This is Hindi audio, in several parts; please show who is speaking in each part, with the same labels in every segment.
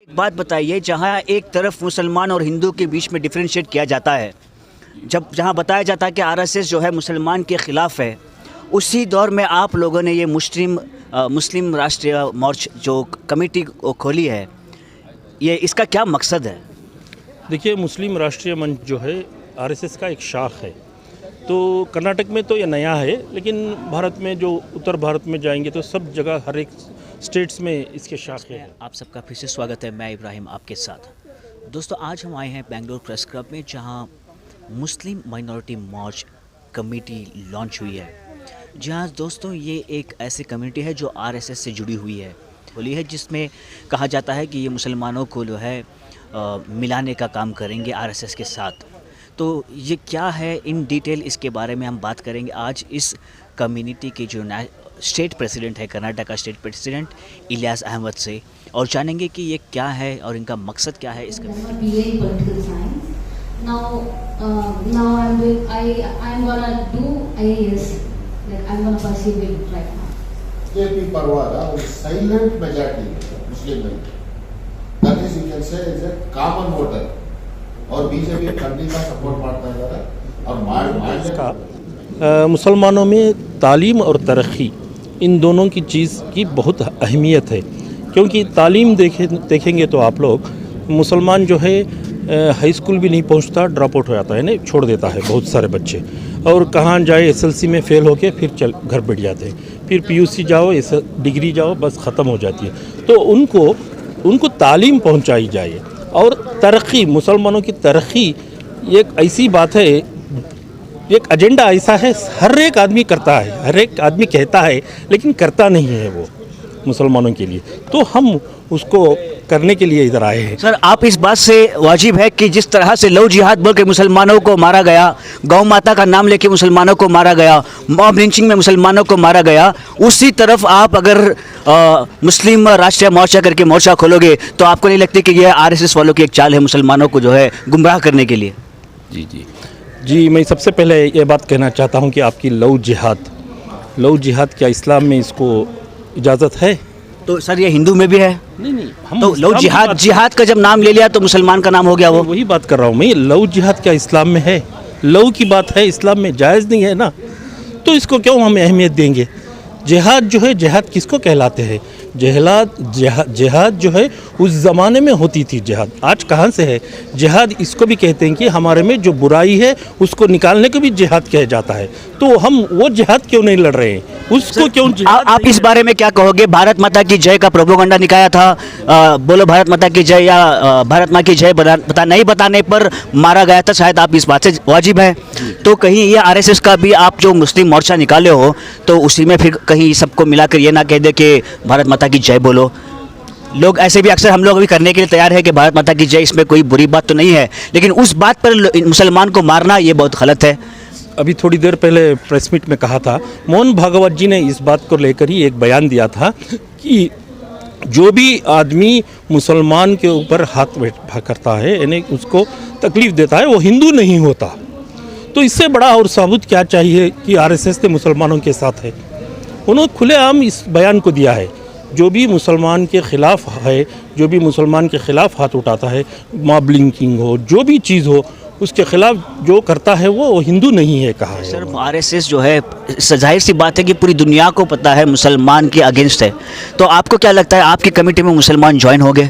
Speaker 1: बात बताइए, जहाँ एक तरफ मुसलमान और हिंदू के बीच में डिफरेंशिएट किया जाता है, जहाँ बताया जाता है कि आरएसएस जो है मुसलमान के ख़िलाफ़ है, उसी दौर में आप लोगों ने ये मुस्लिम राष्ट्रीय मोर्चा जो कमेटी खोली है, ये इसका क्या मकसद है?
Speaker 2: देखिए, मुस्लिम राष्ट्रीय मंच जो है आरएसएस का एक शाख है। तो कर्नाटक में तो ये नया है, लेकिन भारत में जो उत्तर भारत में जाएंगे तो सब जगह हर एक स्टेट्स में इसके शाखे हैं।
Speaker 1: आप सबका फिर से स्वागत है, मैं इब्राहिम आपके साथ। दोस्तों, आज हम आए हैं बेंगलोर प्रेस क्लब में, जहां मुस्लिम माइनॉरिटी मोर्च कमेटी लॉन्च हुई है। जहां दोस्तों ये एक ऐसी कम्युनिटी है जो आरएसएस से जुड़ी हुई है, जिसमें कहा जाता है कि ये मुसलमानों को जो है मिलाने का काम करेंगे आरएसएस के साथ। तो ये क्या है, इन डिटेल इसके बारे में हम बात करेंगे आज इस कम्युनिटी के जो स्टेट प्रेसिडेंट है, कर्नाटक का स्टेट प्रेसिडेंट इलियास अहमद से, और जानेंगे कि ये क्या है और इनका मकसद क्या है इसका।
Speaker 3: और बीजेपी करने का सपोर्ट ಮಾಡ್ತಾ ಇದ್ದಾರೆ और
Speaker 2: इसका मुसलमानों में तालीम और तरक्की, इन दोनों की चीज़ की बहुत अहमियत है। क्योंकि तालीम देखेंगे तो आप लोग, मुसलमान जो है हाई स्कूल भी नहीं पहुंचता, ड्रॉप आउट हो जाता है, नहीं छोड़ देता है बहुत सारे बच्चे, और कहाँ जाए एसएलसी में फ़ेल होके फिर घर बैठ जाते हैं, फिर पीयूसी जाओ, डिग्री जाओ, बस ख़त्म हो जाती है। तो उनको तालीम पहुंचाई जाए। और तरक्की, मुसलमानों की तरक्की एक ऐसी बात है, एक एजेंडा ऐसा है, हर एक आदमी करता है, हर एक आदमी कहता है, लेकिन करता नहीं है वो मुसलमानों के लिए। तो हम उसको करने के लिए इधर आए हैं।
Speaker 1: सर, आप इस बात से वाजिब है कि जिस तरह से लव जिहाद बोल के मुसलमानों को मारा गया, गौ माता का नाम लेके मुसलमानों को मारा गया, मॉब लिंचिंग में मुसलमानों को मारा गया, उसी तरफ आप अगर मुस्लिम राष्ट्रीय मोर्चा करके मोर्चा खोलोगे तो आपको नहीं लगती कि यह आरएसएस वालों की एक चाल है मुसलमानों को जो है गुमराह करने के लिए?
Speaker 2: जी, मैं सबसे पहले ये बात कहना चाहता हूँ कि आपकी लव जिहाद क्या इस्लाम में इसको इजाज़त है?
Speaker 1: तो सर, ये हिंदू में भी है।
Speaker 2: नहीं, हम
Speaker 1: तो लव जिहाद का जब नाम ले लिया तो मुसलमान का नाम हो गया। वो
Speaker 2: वही बात कर रहा हूँ मैं। लव जिहाद क्या इस्लाम में है? लव की बात है, इस्लाम में जायज़ नहीं है ना, तो इसको क्यों हम अहमियत देंगे? जिहाद जो है, जिहाद किसको कहलाते हैं? जिहाद जो है उस ज़माने में होती थी जिहाद, आज कहाँ से है जिहाद? इसको भी कहते हैं कि हमारे में जो बुराई है उसको निकालने को भी जिहाद कहा जाता है। तो हम वो जिहाद क्यों नहीं लड़ रहे हैं, उसको क्यों
Speaker 1: आप इस बारे में क्या कहोगे? भारत माता की जय का प्रोपेगेंडा निकाया था, बोलो भारत माता की जय या भारत माँ की जय नहीं बताने पर मारा गया था, शायद आप इस बात से वाजिब है। तो कहीं ये आरएसएस का भी आप जो मुस्लिम मोर्चा निकाले हो, तो उसी में फिर कहीं सबको मिलाकर ये ना कह दे कि भारत माता की जय बोलो। लोग ऐसे भी अक्सर हम लोग भी करने के लिए तैयार है कि भारत माता की जय, इसमें कोई बुरी बात तो नहीं है, लेकिन उस बात पर मुसलमान को मारना ये बहुत गलत है।
Speaker 2: अभी थोड़ी देर पहले प्रेस मीट में कहा था, मोहन भागवत जी ने इस बात को लेकर ही एक बयान दिया था कि जो भी आदमी मुसलमान के ऊपर हाथ करता है, यानी उसको तकलीफ़ देता है, वो हिंदू नहीं होता। तो इससे बड़ा और साबुत क्या चाहिए कि आरएसएस ने मुसलमानों के साथ है? उन्होंने खुलेआम इस बयान को दिया है, जो भी मुसलमान के ख़िलाफ़ है, जो भी मुसलमान के ख़िलाफ़ हाथ उठाता है, मॉब लिंचिंग हो, जो भी चीज़ हो, उसके ख़िलाफ़ जो करता है वो हिंदू नहीं है, कहा है।
Speaker 1: सिर्फ आरएसएस जो है, जाहिर सी बात है कि पूरी दुनिया को पता है मुसलमान के अगेंस्ट है। तो आपको क्या लगता है, आपकी कमेटी में मुसलमान ज्वाइन हो गए?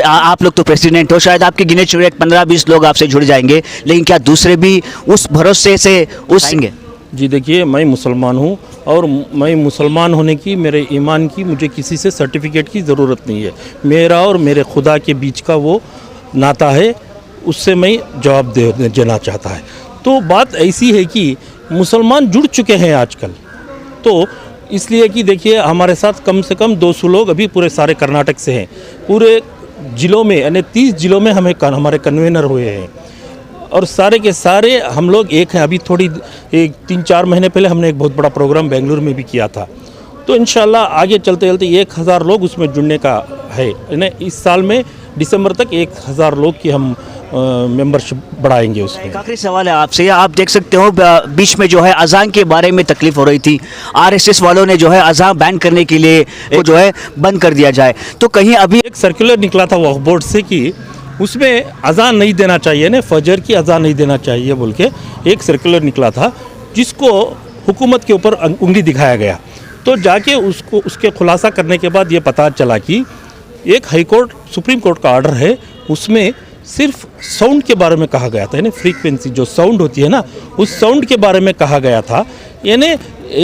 Speaker 1: आप लोग तो प्रेसिडेंट हो, शायद आपके गिने चुने 15-20 लोग आपसे जुड़ जाएंगे, लेकिन क्या दूसरे भी उस भरोसे से उसेंगे?
Speaker 2: जी देखिए, मैं मुसलमान हूँ, और मैं मुसलमान होने की, मेरे ईमान की, मुझे किसी से सर्टिफिकेट की ज़रूरत नहीं है। मेरा और मेरे खुदा के बीच का वो नाता है, उससे मैं जवाब देना चाहता है। तो बात ऐसी है कि मुसलमान जुड़ चुके हैं आजकल, तो इसलिए कि देखिए, हमारे साथ कम से कम 200 लोग अभी पूरे सारे कर्नाटक से हैं। पूरे ज़िलों में, यानी 30 ज़िलों में हमारे कन्वेनर हुए हैं, और सारे के सारे हम लोग एक हैं। अभी 3-4 महीने पहले हमने एक बहुत बड़ा प्रोग्राम बेंगलुरु में भी किया था। तो इंशाल्लाह आगे चलते चलते 1000 लोग उसमें जुड़ने का है। इस साल में दिसंबर तक 1000 लोग की हम मेंबरशिप बढ़ाएंगे उसमें।
Speaker 1: एक आखिरी सवाल है आपसे, आप देख सकते हो बीच में जो है अजान के बारे में तकलीफ हो रही थी, आरएसएस वालों ने जो है अजान बैन करने के लिए वो जो है बंद कर दिया जाए, तो कहीं अभी
Speaker 2: एक सर्कुलर निकला था वक्फ बोर्ड से कि उसमें अजान नहीं देना चाहिए ना, फजर की अजान नहीं देना चाहिए बोल के एक सर्कुलर निकला था, जिसको हुकूमत के ऊपर उंगली दिखाया गया। तो जाके उसको उसके खुलासा करने के बाद ये पता चला कि एक हाई कोर्ट सुप्रीम कोर्ट का ऑर्डर है, उसमें सिर्फ साउंड के बारे में कहा गया था, यानी फ्रीक्वेंसी जो साउंड होती है ना, उस साउंड के बारे में कहा गया था। यानी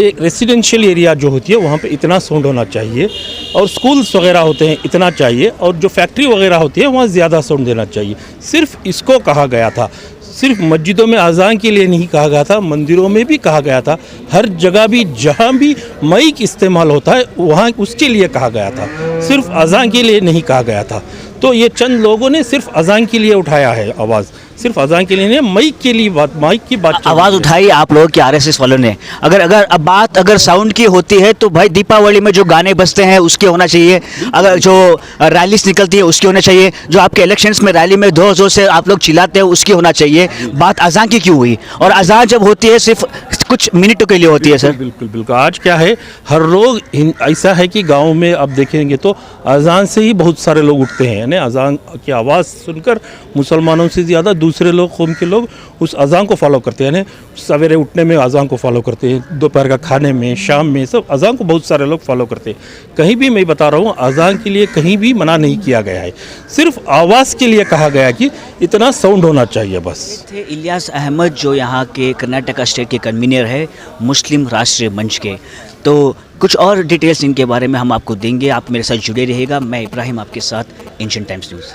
Speaker 2: एक रेसिडेंशियल एरिया जो होती है वहाँ पे इतना साउंड होना चाहिए, और स्कूल्स वगैरह होते हैं इतना चाहिए, और जो फैक्ट्री वगैरह होती है वहाँ ज़्यादा साउंड देना चाहिए। सिर्फ इसको कहा गया था। सिर्फ मस्जिदों में अज़ान के लिए नहीं कहा गया था, मंदिरों में भी कहा गया था, हर जगह भी जहाँ भी माइक इस्तेमाल होता है वहाँ उसके लिए कहा गया था, सिर्फ अज़ान के लिए नहीं कहा गया था। तो ये चंद लोगों ने सिर्फ अज़ान के लिए उठाया है आवाज़, सिर्फ अज़ान के लिए नहीं, माइक के लिए बात, माइक की बात
Speaker 1: आवाज़ उठाई आप लोगों की आरएसएस वालों ने। अगर बात अगर साउंड की होती है तो भाई दीपावली में जो गाने बजते हैं उसके होना चाहिए, अगर जो रैलीज निकलती है उसकी होना चाहिए, जो आपके इलेक्शंस में रैली में जोर जोर से आप लोग चिल्लाते हो उसकी होना चाहिए। बात अजान की क्यों हुई? और अजान जब होती है सिर्फ कुछ मिनटों के लिए होती है सर।
Speaker 2: बिल्कुल बिल्कुल। आज क्या है, हर रोज ऐसा है कि गाँव में आप देखेंगे तो अजान से ही बहुत सारे लोग उठते हैं, यानी अजान की आवाज़ सुनकर मुसलमानों से ज़्यादा दूसरे लोग, कौम के लोग उस अजान को फॉलो करते हैं। सवेरे उठने में अजान को फॉलो करते हैं, दोपहर का खाने में, शाम में, सब अजान को बहुत सारे लोग फॉलो करते हैं। कहीं भी मैं बता रहा हूँ अजान के लिए कहीं भी मना नहीं किया गया है, सिर्फ आवाज़ के लिए कहा गया कि इतना साउंड होना चाहिए बस।
Speaker 1: थे इलियास अहमद जो यहाँ के कर्नाटका स्टेट के कन्वीनर है मुस्लिम राष्ट्रीय मंच के। तो कुछ और डिटेल्स इनके बारे में हम आपको देंगे, आप मेरे साथ जुड़े रहिएगा। मैं इब्राहिम आपके साथ, एशियन टाइम्स न्यूज़।